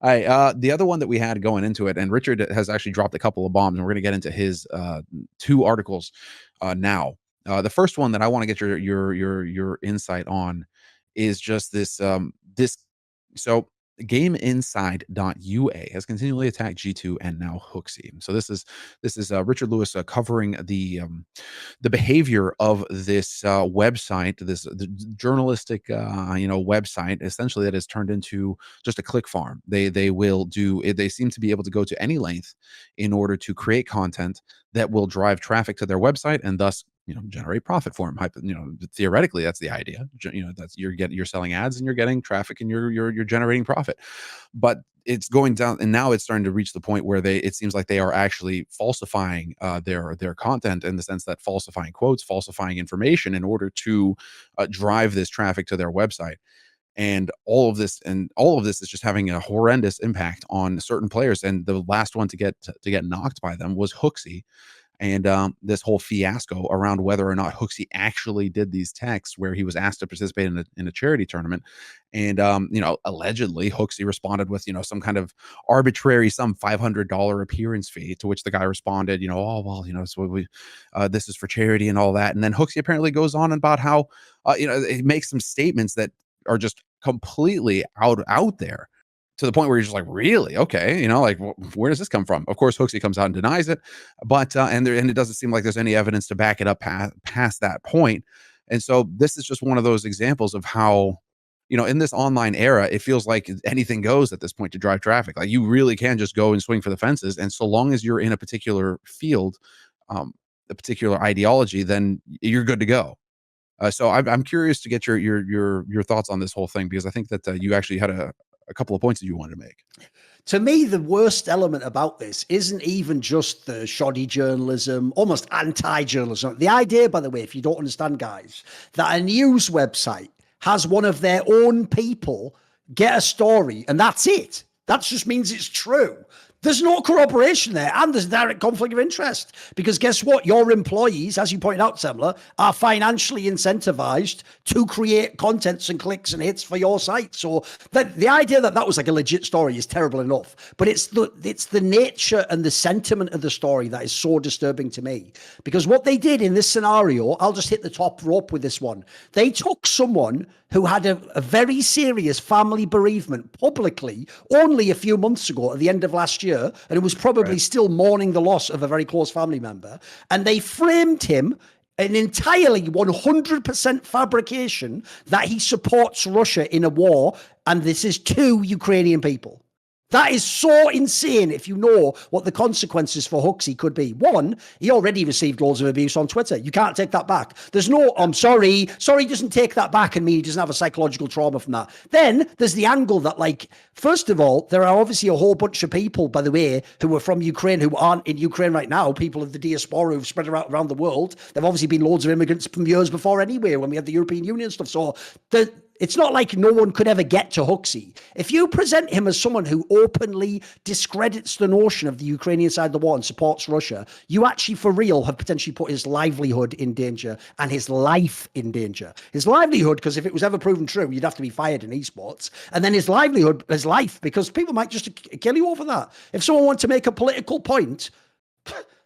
All right, the other one that we had going into it, and Richard has actually dropped a couple of bombs, and we're going to get into his 2 articles now. The first one that I want to get your insight on is just this. So Gameinside.ua has continually attacked G2 and now Hooxi. So this is Richard Lewis covering the behavior of this website, this the journalistic website, essentially, that has turned into just a click farm. They will do it. They seem to be able to go to any length in order to create content that will drive traffic to their website and thus generate profit for them. Theoretically, that's the idea. That's you're selling ads and you're getting traffic and you're generating profit. But it's going down, and now it's starting to reach the point where it seems like they are actually falsifying their content, in the sense that falsifying quotes, falsifying information in order to drive this traffic to their website. And all of this is just having a horrendous impact on certain players. And the last one to get knocked by them was Hooxi. And this whole fiasco around whether or not Hooxi actually did these texts, where he was asked to participate in a charity tournament, and allegedly Hooxi responded with some kind of arbitrary $500 appearance fee, to which the guy responded, oh well, so this is for charity and all that. And then Hooxi apparently goes on about how it makes some statements that are just completely out there, to the point where you're just like, really? Okay. Where does this come from? Of course, Hooxi comes out and denies it, but and it doesn't seem like there's any evidence to back it up past that point. And so this is just one of those examples of how, in this online era, it feels like anything goes at this point to drive traffic. Like, you really can just go and swing for the fences, and so long as you're in a particular field, a particular ideology, then you're good to go. So I'm curious to get your thoughts on this whole thing, because I think that you actually had a couple of points that you wanted to make. To me, the worst element about this isn't even just the shoddy journalism, almost anti-journalism. The idea, by the way, if you don't understand, guys, that a news website has one of their own people get a story and that's it. That just means it's true. There's no corroboration there, and there's direct conflict of interest, because guess what? Your employees, as you pointed out, Semmler, are financially incentivized to create contents and clicks and hits for your site. So the idea that was like a legit story is terrible enough, but it's the nature and the sentiment of the story that is so disturbing to me. Because what they did in this scenario, I'll just hit the top rope with this one. They took someone who had a very serious family bereavement publicly only a few months ago at the end of last year, and who was probably still mourning the loss of a very close family member, and they framed him an entirely 100% fabrication that he supports Russia in a war, and this is 2 Ukrainian people. That is so insane if you know what the consequences for Hooxi could be. 1, he already received loads of abuse on Twitter. You can't take that back. There's no, I'm sorry doesn't take that back and mean he doesn't have a psychological trauma from that. Then there's the angle that, like, first of all, there are obviously a whole bunch of people, by the way, who are from Ukraine who aren't in Ukraine right now, people of the diaspora who've spread around the world. There've obviously been loads of immigrants from years before anyway, when we had the European Union stuff. So it's not like no one could ever get to Hooxi. If you present him as someone who openly discredits the notion of the Ukrainian side of the war and supports Russia, you actually, for real, have potentially put his livelihood in danger and his life in danger. His livelihood, because if it was ever proven true, you'd have to be fired in esports. And then his livelihood, his life, because people might just kill you over that. If someone wants to make a political point,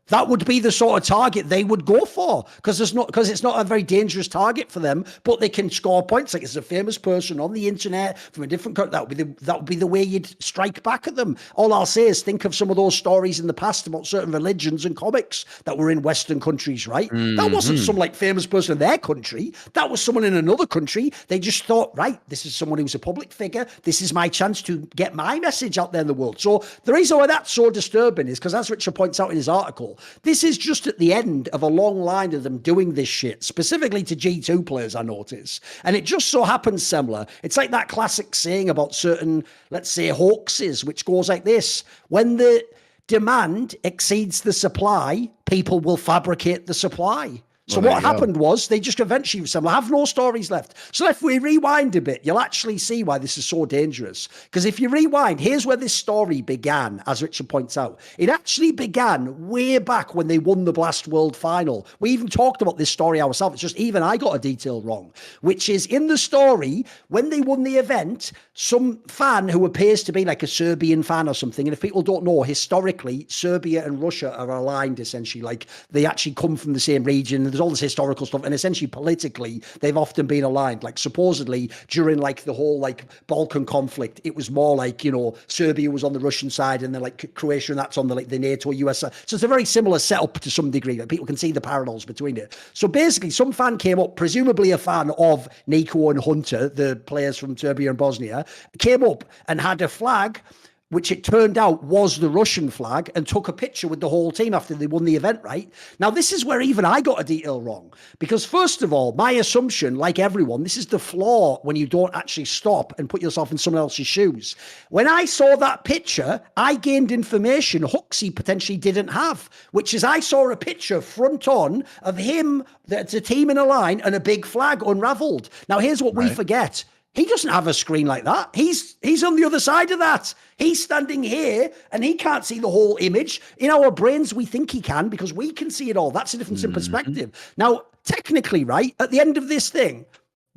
that would be the sort of target they would go for, because it's not a very dangerous target for them, but they can score points. Like, it's a famous person on the internet from a different country. That would be the way you'd strike back at them. All I'll say is think of some of those stories in the past about certain religions and comics that were in Western countries, right? Mm-hmm. That wasn't some famous person in their country. That was someone in another country. They just thought, right, this is someone who's a public figure. This is my chance to get my message out there in the world. So the reason why that's so disturbing is because, as Richard points out in his article, this is just at the end of a long line of them doing this shit, specifically to G2 players, I notice. And it just so happens, Semmler, it's like that classic saying about certain, let's say, hoaxes, which goes like this: when the demand exceeds the supply, people will fabricate the supply. So Well, there what you go. happened was they just eventually said, "Well, I have no stories left." So if we rewind a bit, you'll actually see why this is so dangerous. Because if you rewind, here's where this story began, as Richard points out. It actually began way back when they won the Blast World Final. We even talked about this story ourselves. It's just even I got a detail wrong, which is in the story, when they won the event, some fan who appears to be like a Serbian fan or something, and if people don't know, historically, Serbia and Russia are aligned, essentially. Like, they actually come from the same region. There's all this historical stuff, and essentially politically they've often been aligned. Like, supposedly during like the whole like Balkan conflict, it was more like, you know, Serbia was on the Russian side and then like Croatia, and that's on the like the NATO US side. So it's a very similar setup to some degree. Like, people can see the parallels between it. So basically some fan came up, presumably a fan of Nico and Hunter, the players from Serbia and Bosnia, came up and had a flag, which it turned out was the Russian flag, and took a picture with the whole team after they won the event, right? Now, this is where even I got a detail wrong. Because first of all, my assumption, like everyone, this is the flaw when you don't actually stop and put yourself in someone else's shoes. When I saw that picture, I gained information Hooxi potentially didn't have, which is I saw a picture front on of him, that's a team in a line, and a big flag unraveled. Now, here's what we forget. He doesn't have a screen like that. He's on the other side of that. He's standing here and he can't see the whole image. In our brains, we think he can because we can see it all. That's a difference in perspective. Now, technically, right, at the end of this thing,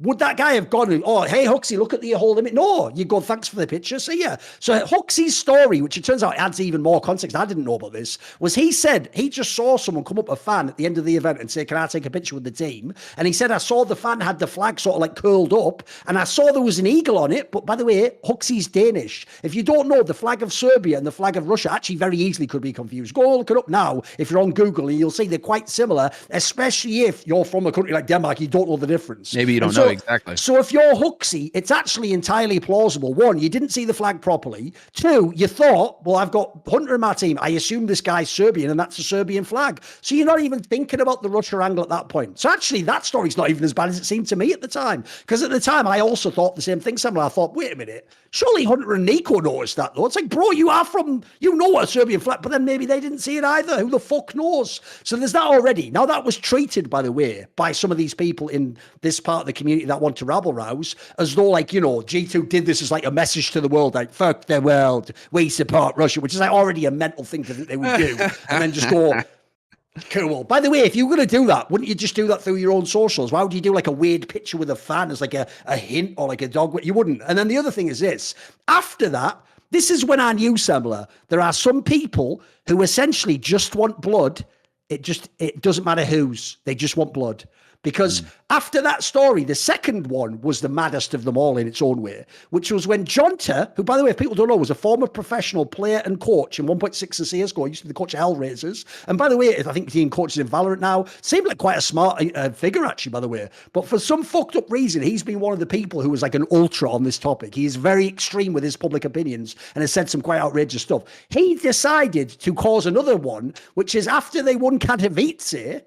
would that guy have gone, "Oh, hey, Hooxi, look at the whole limit"? No, you go, "Thanks for the picture." So yeah. So Hooxi's story, which it turns out adds even more context, I didn't know about this, was he said he just saw someone come up, a fan, at the end of the event and say, "Can I take a picture with the team?" And he said, "I saw the fan had the flag sort of like curled up, and I saw there was an eagle on it." But by the way, Hooxi's Danish. If you don't know, the flag of Serbia and the flag of Russia actually very easily could be confused. Go look it up now if you're on Google, and you'll see they're quite similar, especially if you're from a country like Denmark, you don't know the difference. Maybe you don't know exactly. So if you're Hooxi, it's actually entirely plausible. One, you didn't see the flag properly. Two, you thought, "Well, I've got Hunter in my team. I assume this guy's Serbian and that's a Serbian flag." So you're not even thinking about the Russia angle at that point. So actually that story's not even as bad as it seemed to me at the time. Because at the time, I also thought the same thing, Semmler. I thought, wait a minute, surely Hunter and Nico noticed that though. It's like, bro, you are from, you know what a Serbian flag, but then maybe they didn't see it either. Who the fuck knows? So there's that already. Now that was treated, by the way, by some of these people in this part of the community that want to rabble rouse, as though like, you know, G2 did this as like a message to the world, like, "Fuck the world, we support Russia," which is like already a mental thing to think they would do. And then just go, cool. By the way, if you were going to do that, wouldn't you just do that through your own socials? Why would you do like a weird picture with a fan as like a hint or like a dog? You wouldn't. And then the other thing is this. After that, this is when I knew, Semmler, there are some people who essentially just want blood. It doesn't matter whose. They just want blood. Because after that story, the second one was the maddest of them all in its own way, which was when Jonta, who, by the way, if people don't know, was a former professional player and coach in 1.6 of CSGO, used to be the coach of Hellraisers. And by the way, I think he coaches in Valorant now. Seemed like quite a smart figure, actually, by the way. But for some fucked up reason, he's been one of the people who was like an ultra on this topic. He is very extreme with his public opinions and has said some quite outrageous stuff. He decided to cause another one, which is after they won Katowice.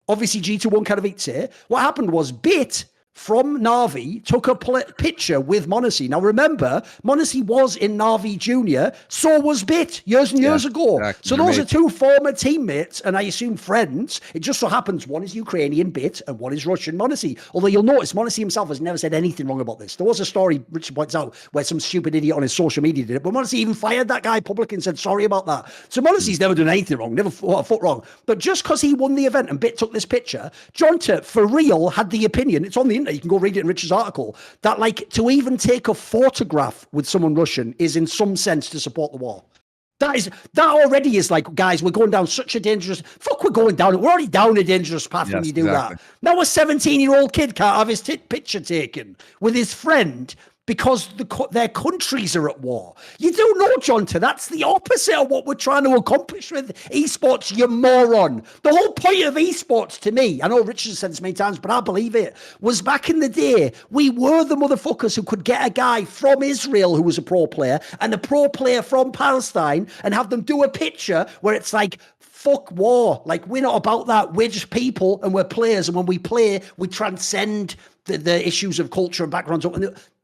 Obviously, G2 won Katowice. What happened was Bit from Na'Vi took a picture with Monacy. Now, remember, Monacy was in Na'Vi Junior, so was Bit years and years ago. Exactly. So those are two former teammates, and I assume friends. It just so happens one is Ukrainian, Bit, and one is Russian, Monacy. Although you'll notice, Monacy himself has never said anything wrong about this. There was a story, Richard points out, where some stupid idiot on his social media did it, but Monacy even fired that guy publicly and said sorry about that. So Monacy's never done anything wrong, never fought a foot wrong. But just because he won the event and Bit took this picture, Jonta, for real, had the opinion, it's on the internet, you can go read it in Richard's article, that like to even take a photograph with someone Russian is in some sense to support the war. That already is like, guys, we're going down such a dangerous, we're already down a dangerous path when you do that. Now a 17-year-old kid can't have his picture taken with his friend because their countries are at war. You do know, Jonta, that's the opposite of what we're trying to accomplish with esports, you moron. The whole point of esports to me, I know Richard said this many times, but I believe it, was back in the day, we were the motherfuckers who could get a guy from Israel who was a pro player and a pro player from Palestine and have them do a picture where it's like, fuck war. Like, we're not about that. We're just people and we're players. And when we play, we transcend the issues of culture and backgrounds.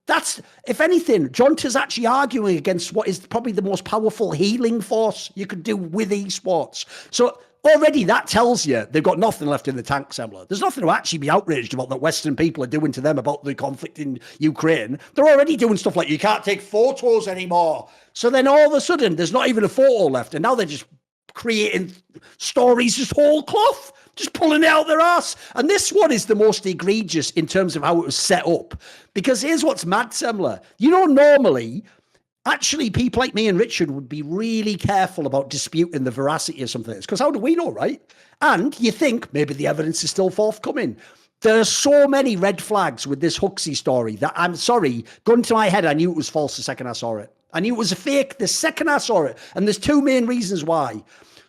That's, if anything, Jonta's actually arguing against what is probably the most powerful healing force you could do with esports. So Already that tells you they've got nothing left in the tank, Semmler. There's nothing to actually be outraged about that Western people are doing to them about the conflict in Ukraine. They're already doing stuff like you can't take photos anymore. So then all of a sudden, there's not even a photo left. And now they're just creating stories just whole cloth, just pulling it out their ass. And this one is the most egregious in terms of how it was set up. Because here's what's mad, Semmler. You know, normally, actually, people like me and Richard would be really careful about disputing the veracity of something like this. Because how do we know, right? And you think maybe the evidence is still forthcoming. There are so many red flags with this Hooxi story that I'm sorry, gun to my head, I knew it was false the second I saw it. I knew it was a fake the second I saw it. And there's two main reasons why.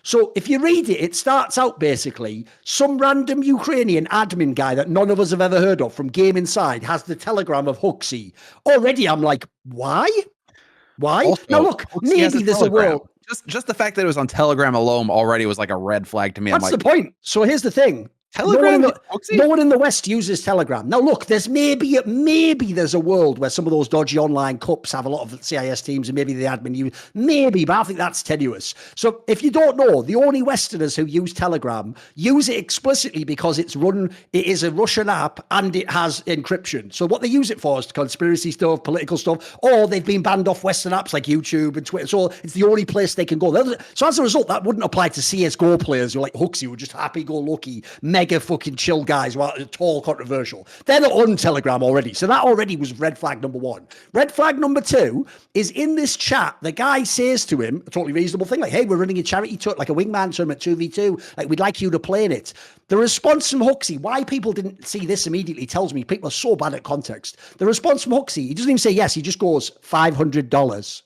So if you read it, it starts out basically some random Ukrainian admin guy that none of us have ever heard of from Gameinside has the telegram of Hooxi. Already I'm like, why? Why? Also, now look, maybe there's a world. Just the fact that it was on Telegram alone already was like a red flag to me. That's the point. So here's the thing. Telegram, no one in the West uses Telegram. Now, look, there's maybe there's a world where some of those dodgy online cups have a lot of CIS teams and maybe the admin use, maybe, but I think that's tenuous. So if you don't know, the only Westerners who use Telegram use it explicitly because it is a Russian app and it has encryption. So what they use it for is conspiracy stuff, political stuff, or they've been banned off Western apps like YouTube and Twitter. So it's the only place they can go. So as a result, that wouldn't apply to CSGO players who are like Hooxi, who are just happy-go-lucky, mega fucking chill guys who are tall, controversial. They're not on Telegram already. So that already was red flag number one. Red flag number two is in this chat, the guy says to him, a totally reasonable thing, like, hey, we're running a charity tournament, like a wingman tournament, 2v2, like we'd like you to play in it. The response from Hooxi, why people didn't see this immediately tells me people are so bad at context. The response from Hooxi, he doesn't even say yes, he just goes $500.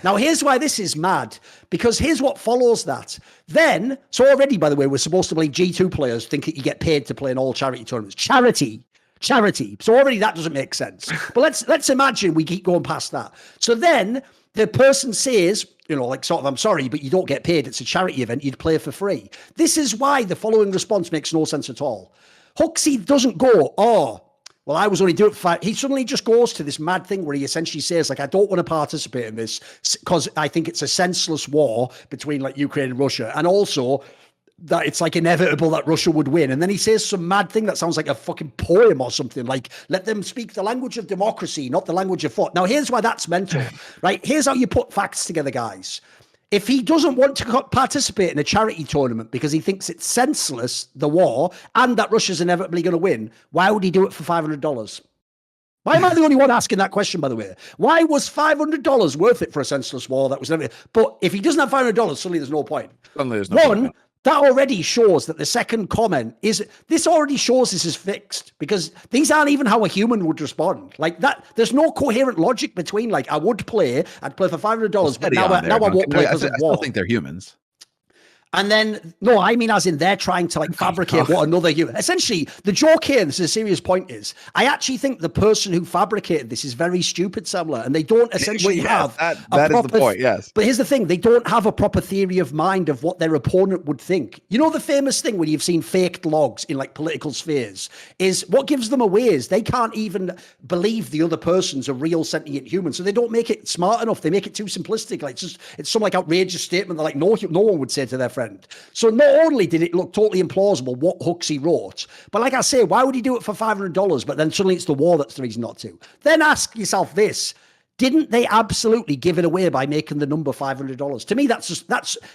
Now, here's why this is mad, because here's what follows that. Then, so already, by the way, we're supposed to believe G2 players think that you get paid to play in all charity tournaments. Charity. So already that doesn't make sense. But let's imagine we keep going past that. So then the person says, you know, like sort of, I'm sorry, but you don't get paid. It's a charity event. You'd play for free. This is why the following response makes no sense at all. Hooxi doesn't go, oh, well, I was only doing it for he suddenly just goes to this mad thing where he essentially says, like, I don't want to participate in this because I think it's a senseless war between like Ukraine and Russia. And also that it's like inevitable that Russia would win. And then he says some mad thing that sounds like a fucking poem or something, like, let them speak the language of democracy, not the language of thought. Now, here's why that's mental, right? Here's how you put facts together, guys. If he doesn't want to participate in a charity tournament because he thinks it's senseless, the war, and that Russia's inevitably going to win, why would he do it for $500? Why am I the only one asking that question, by the way? Why was $500 worth it for a senseless war that was never... But if he doesn't have $500, suddenly there's no point. Suddenly there's no point. That already shows that the second comment is, this already shows this is fixed, because these aren't even how a human would respond. Like that, there's no coherent logic between, like, I'd play for $500, but now I won't play because of war. I still think they're humans. And then, no, I mean, as in they're trying to like fabricate what another human. Essentially, the joke here, and this is a serious point, is I actually think the person who fabricated this is very stupid, Semmler, and they don't essentially have that is the point, yes. But here's the thing, they don't have a proper theory of mind of what their opponent would think. You know, the famous thing when you've seen faked logs in like political spheres is what gives them away is they can't even believe the other person's a real sentient human, so they don't make it smart enough. They make it too simplistic. Like it's some like outrageous statement that like no one would say to their friend. So not only did it look totally implausible what Hooxi wrote, but like I say, why would he do it for $500? But then suddenly it's the war that's the reason not to. Then ask yourself this: didn't they absolutely give it away by making the number $500? To me,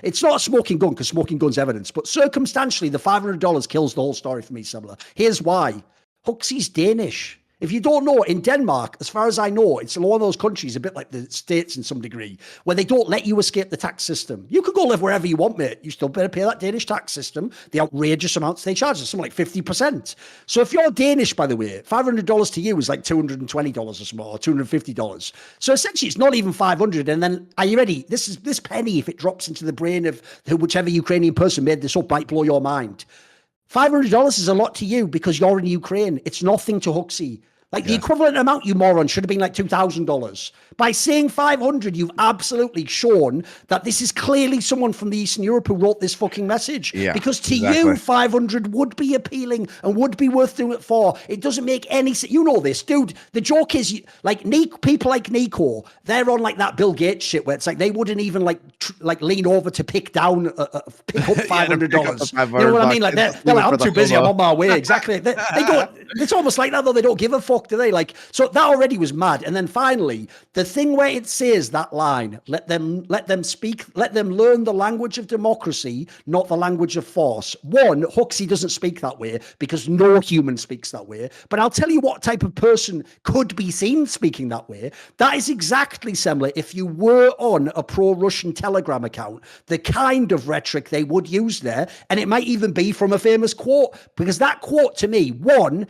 it's not a smoking gun because smoking gun's evidence, but circumstantially, the $500 kills the whole story for me, Semmler. Here's why: Hooxi's Danish. If you don't know, in Denmark, as far as I know, it's one of those countries, a bit like the States in some degree, where they don't let you escape the tax system. You could go live wherever you want, mate. You still better pay that Danish tax system, the outrageous amounts they charge, something like 50%. So if you're Danish, by the way, $500 to you is like $220 or something, or $250. So essentially, it's not even $500. And then, are you ready? This penny, if it drops into the brain of whichever Ukrainian person made this up, might blow your mind. $500 is a lot to you because you're in Ukraine. It's nothing to Hooxi. Like the equivalent amount, you moron, should have been like $2,000. By saying 500, you've absolutely shown that this is clearly someone from the Eastern Europe who wrote this fucking message. Yeah, because to you, 500 would be appealing and would be worth doing it for. It doesn't make any sense. You know this, dude. The joke is, like, people like Nico, they're on like that Bill Gates shit where it's like they wouldn't even like lean over to pick up $500. You know what I mean? Like they're like, I'm too busy. I'm on my way. Exactly. They don't. It's almost like that though. They don't give a fuck, do they? Like, so that already was mad. And then finally, the thing where it says that line, let them speak, let them learn the language of democracy, not the language of force. One, Hooxi doesn't speak that way because no human speaks that way. But I'll tell you what type of person could be seen speaking that way. That is exactly, Semmler, if you were on a pro-Russian Telegram account, the kind of rhetoric they would use there. And it might even be from a famous quote, because that quote to me, one,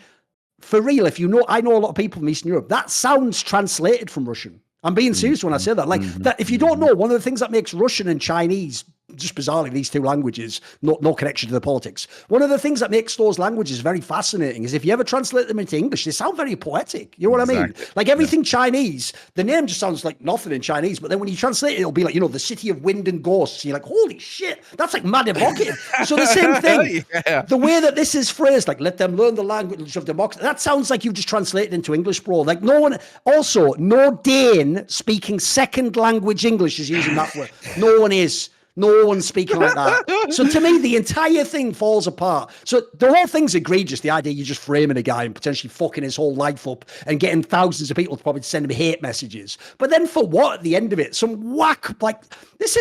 for real, if you know, I know a lot of people from Eastern Europe, that sounds translated from Russian. I'm being serious when I say that. Like, that, if you don't know, one of the things that makes Russian and Chinese, just bizarrely, these two languages, no connection to the politics. One of the things that makes those languages very fascinating is if you ever translate them into English, they sound very poetic. You know what I mean? Like everything Chinese, the name just sounds like nothing in Chinese, but then when you translate it, it'll be like, you know, the city of wind and ghosts. And you're like, holy shit, that's like mad evocative. So the same thing, the way that this is phrased, like, let them learn the language of democracy, that sounds like you've just translated into English, bro. Like no Dane speaking second language English is using that word. No one is. No one's speaking like that. So to me, the entire thing falls apart. So the whole thing's egregious. The idea you're just framing a guy and potentially fucking his whole life up and getting thousands of people to probably send him hate messages. But then for what at the end of it? Some whack, like, this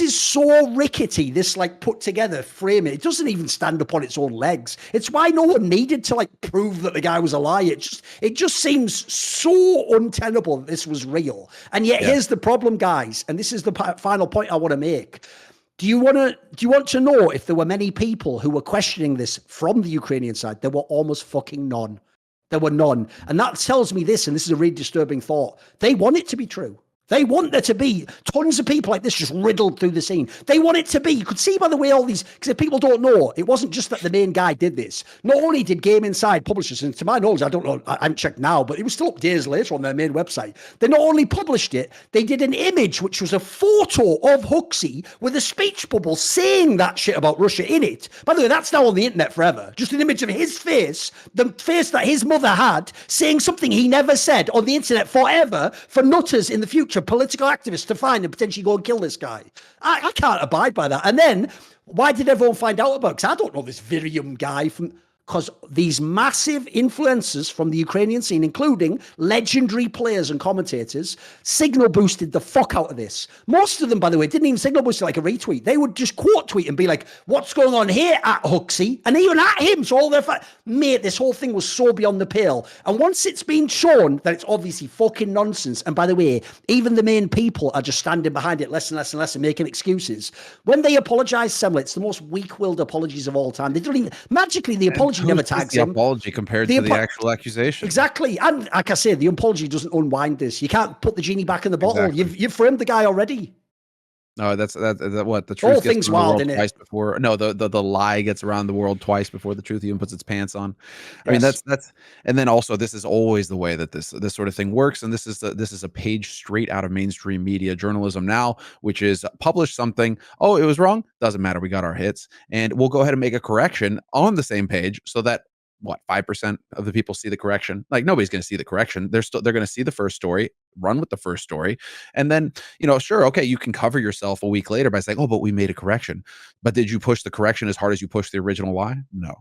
is so rickety, this like put together framing. It doesn't even stand up on its own legs. It's why no one needed to like prove that the guy was a liar. It just seems so untenable that this was real. And yet here's the problem, guys. And this is the final point I want to make. Do you want to know if there were many people who were questioning this from the Ukrainian side? There were almost fucking none. There were none. And that tells me this, and this is a really disturbing thought. They want it to be true. They want there to be tons of people like this just riddled through the scene. They want it to be. You could see by the way all these, because if people don't know, it wasn't just that the main guy did this. Not only did Gameinside publish this, and to my knowledge, I don't know, I haven't checked now, but it was still up days later on their main website. They not only published it, they did an image, which was a photo of Hooxi with a speech bubble saying that shit about Russia in it. By the way, that's now on the internet forever. Just an image of his face, the face that his mother had, saying something he never said on the internet forever for nutters in the future, political activists to find and potentially go and kill this guy. I can't abide by that. And then why did everyone find out about it? Because I don't know this Virium guy from... Because these massive influencers from the Ukrainian scene, including legendary players and commentators, signal boosted the fuck out of this. Most of them, by the way, didn't even signal boost it like a retweet. They would just quote tweet and be like, what's going on here at Hooxi? And even at him. So all their... Mate, this whole thing was so beyond the pale. And once it's been shown that it's obviously fucking nonsense, and by the way, even the main people are just standing behind it less and less and less and making excuses. When they apologize, Semmler, it's the most weak-willed apologies of all time. They don't even... Magically, the apology never tags him. The apology compared to the actual accusation. Exactly. And like I say, the apology doesn't unwind this. You can't put the genie back in the bottle. Exactly. You've framed the guy already. No, that's what the truth all gets things around wild, the world twice before. No, the lie gets around the world twice before the truth even puts its pants on. I mean, that's and then also this is always the way that this sort of thing works. And this is a page straight out of mainstream media journalism now, which is publish something. Oh, it was wrong. Doesn't matter. We got our hits, and we'll go ahead and make a correction on the same page so that 5% of the people see the correction. Like nobody's going to see the correction. They're going to see the first story, run with the first story. And then, sure. Okay. You can cover yourself a week later by saying, oh, but we made a correction. But did you push the correction as hard as you pushed the original lie? No.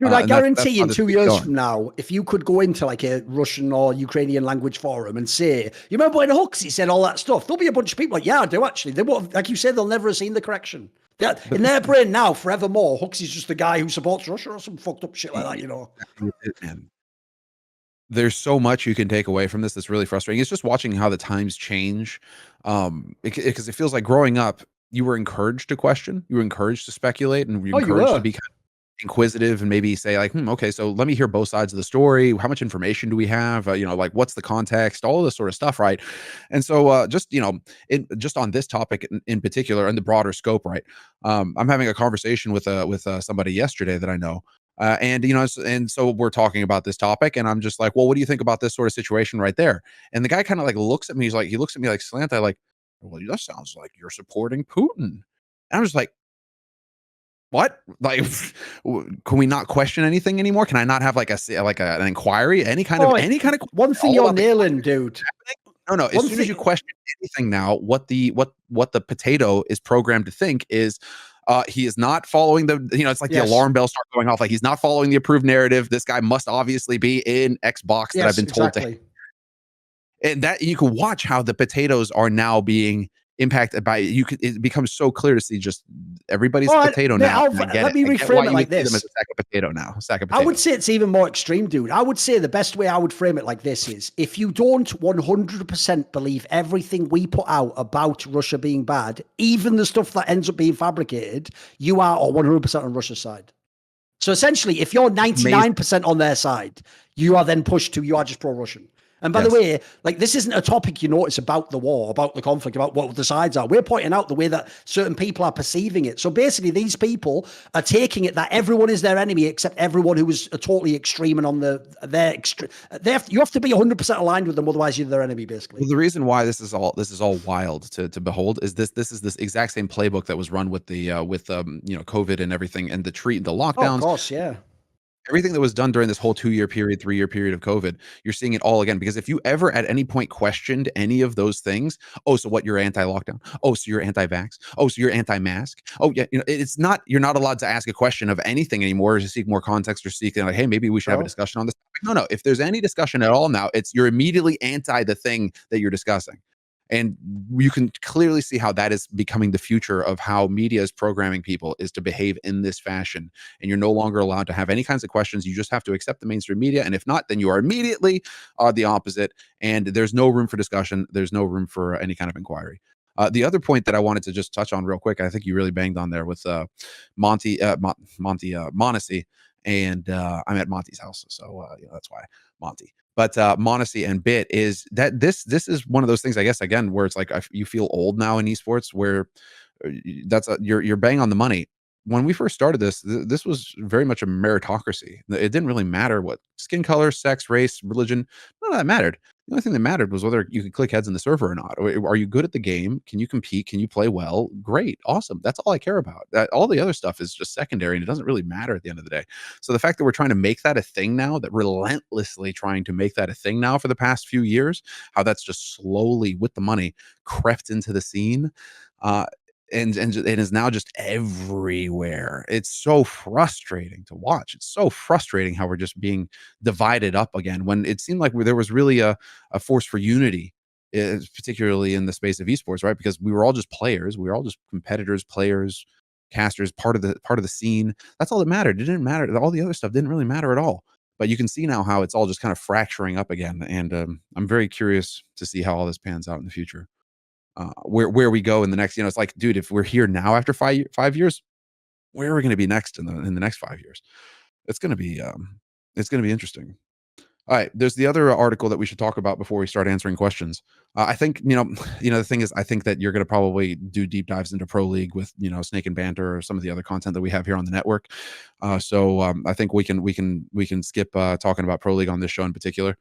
Dude, I guarantee you 2 years from now, if you could go into like a Russian or Ukrainian language forum and say, you remember when Hooxi said all that stuff? There'll be a bunch of people like, yeah, I do actually. They won't, like you said, they'll never have seen the correction. In their brain now, forevermore, Hooxi's just the guy who supports Russia or some fucked up shit like that, Man, there's so much you can take away from this that's really frustrating. It's just watching how the times change, because it feels like growing up, you were encouraged to question, you were encouraged to speculate, and you were encouraged to be kind of inquisitive and maybe say like, okay, so let me hear both sides of the story. How much information do we have? Like what's the context, all of this sort of stuff. Right. And so just on this topic in particular and the broader scope, right. I'm having a conversation with somebody yesterday that I know. And and so we're talking about this topic, and I'm just like, well, what do you think about this sort of situation right there? And the guy kind of like looks at me. He looks at me like slant eye, like, well, that sounds like you're supporting Putin. And I'm just like, what? Like, can we not question anything anymore? Can I not have like an inquiry, any kind of one thing you're nailing, dude? No. As soon as you question anything now, what the potato is programmed to think is, he is not following the, it's like the alarm bells start going off. Like, he's not following the approved narrative. This guy must obviously be in Xbox that I've been told to. And that you can watch how the potatoes are now being impacted by it becomes so clear to see just everybody's potato now. Let me reframe it like this. Them as a sack of potato now. I would say it's even more extreme, dude. I would say the best way I would frame it like this is, if you don't 100% believe everything we put out about Russia being bad, even the stuff that ends up being fabricated, you are 100% on Russia's side. So essentially, if you're 99% on their side, you are then pushed to, you are just pro-Russian. And by the way, like, this isn't a topic you notice about the war, about the conflict, about what the sides are. We're pointing out the way that certain people are perceiving it. So basically, these people are taking it that everyone is their enemy except everyone who is totally extreme and on their extreme. You have to be 100% aligned with them, otherwise you're their enemy, basically. Well, the reason why this is all wild to behold is this is this exact same playbook that was run with the COVID and everything, and the lockdowns. Oh, of course, yeah. Everything that was done during this whole 2-year period, 3-year period of COVID, you're seeing it all again. Because if you ever at any point questioned any of those things, oh, so what, you're anti-lockdown? Oh, so you're anti-vax? Oh, so you're anti-mask? Oh, yeah, it's not, you're not allowed to ask a question of anything anymore, or to seek more context, or seek like, hey, maybe we should have a discussion on this. No. If there's any discussion at all now, you're immediately anti the thing that you're discussing. And you can clearly see how that is becoming the future of how media is programming people, is to behave in this fashion. And you're no longer allowed to have any kinds of questions. You just have to accept the mainstream media. And if not, then you are immediately the opposite. And there's no room for discussion. There's no room for any kind of inquiry. The other point that I wanted to just touch on real quick, I think you really banged on there with Monacy. And I'm at Monty's house, so that's why Monty. But Monacy and Bit is that this is one of those things, I guess, again, where it's like you feel old now in esports, where you're bang on the money. When we first started this was very much a meritocracy. It didn't really matter what skin color, sex, race, religion, none of that mattered. The only thing that mattered was whether you could click heads in the server or not. Are you good at the game? Can you compete? Can you play well? Great. Awesome. That's all I care about. All the other stuff is just secondary, and it doesn't really matter at the end of the day. So the fact that we're trying to make that a thing now, that relentlessly trying to make that a thing now for the past few years, how that's just slowly, with the money, crept into the scene, and it is now just everywhere. It's so frustrating to watch. It's so frustrating how we're just being divided up again, when it seemed like there was really a force for unity, particularly in the space of esports, right? Because we were all just players. We were all just competitors, players, casters, part of the scene. That's all that mattered. It didn't matter. All the other stuff didn't really matter at all. But you can see now how it's all just kind of fracturing up again. And I'm very curious to see how all this pans out in the future. Where we go in the next, it's like, dude, if we're here now after 5 years, where are we going to be next in the next 5 years? It's going to be interesting. All right, there's the other article that we should talk about before we start answering questions. I think the thing is, I think that you're going to probably do deep dives into Pro League with Snake and Banter or some of the other content that we have here on the network. So I think we can skip talking about Pro League on this show in particular.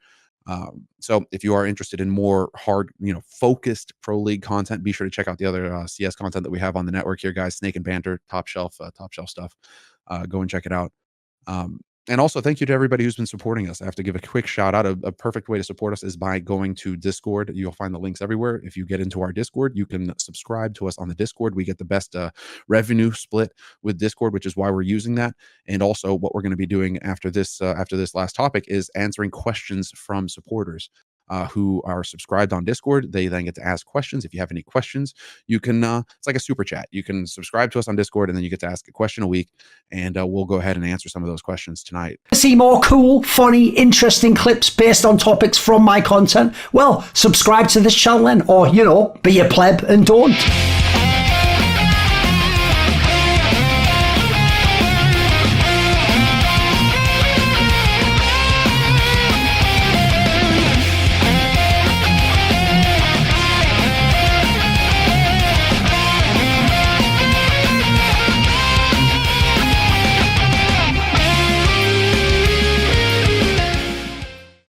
So if you are interested in more hard, focused Pro League content, be sure to check out the other CS content that we have on the network here, guys. Snake and Banter, top shelf stuff. Go and check it out. And also, thank you to everybody who's been supporting us. I have to give a quick shout out. A perfect way to support us is by going to Discord. You'll find the links everywhere. If you get into our Discord, you can subscribe to us on the Discord. We get the best revenue split with Discord, which is why we're using that. And also, what we're going to be doing after this last topic is answering questions from supporters who are subscribed on Discord. They then get to ask questions. If you have any questions, you can, it's like a super chat. You can subscribe to us on Discord, and then you get to ask a question a week, and we'll go ahead and answer some of those questions tonight. See more cool, funny, interesting clips based on topics from my content? Well, subscribe to this channel then, or, be a pleb and don't.